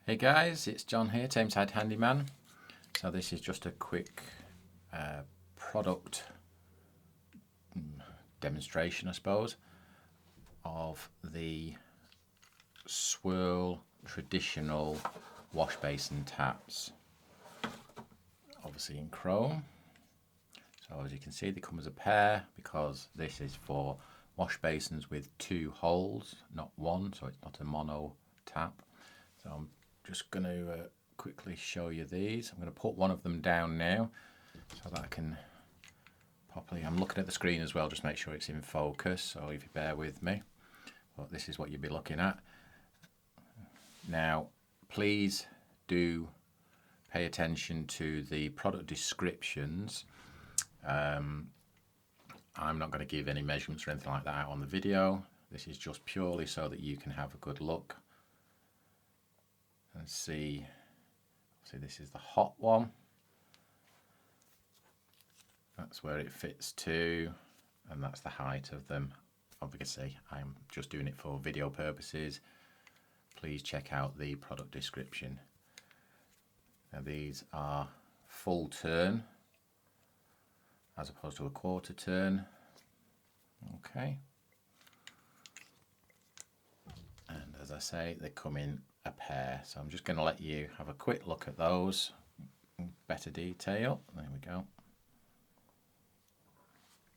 Hey guys, it's John here, Tameside Handyman. So this is just a quick product demonstration, I suppose, of the Swirl traditional wash basin taps. Obviously in chrome. So as you can see, they come as a pair because this is for wash basins with two holes, not one, so it's not a mono tap. So I'm just going to quickly show you these. I'm going to put one of them down now so that I can properly, I'm looking at the screen as well, just make sure it's in focus, so if you bear with me. But this is what you'll be looking at. Now please do pay attention to the product descriptions. I'm not going to give any measurements or anything like that on the video. This is just purely so that you can have a good look and see. This is the hot one. That's where it fits to, and that's the height of them. Obviously I'm just doing it for video purposes. Please check out the product description. Now these are full turn as opposed to a quarter turn. Okay. And as I say, they come in a pair. So I'm just going to let you have a quick look at those in better detail. There we go.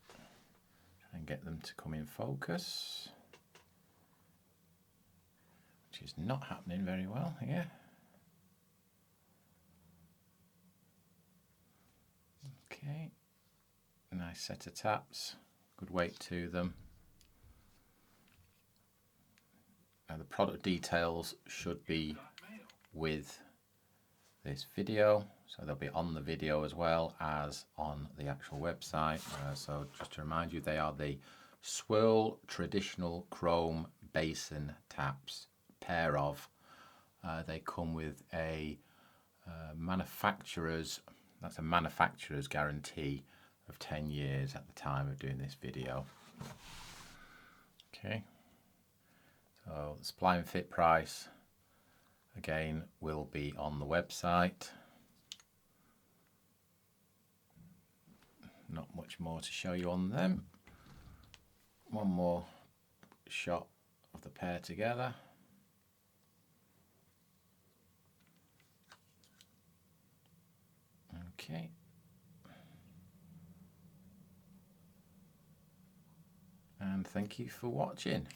Try and get them to come in focus, which is not happening very well here. Okay. Nice set of taps, good weight to them. Now the product details should be with this video, so they'll be on the video as well as on the actual website. So just to remind you, they are the Swirl traditional chrome basin taps, pair of. They come with a manufacturer's guarantee of 10 years at the time of doing this video. Okay, so the supply and fit price again will be on the website. Not much more to show you on them. One more shot of the pair together. Okay. And thank you for watching.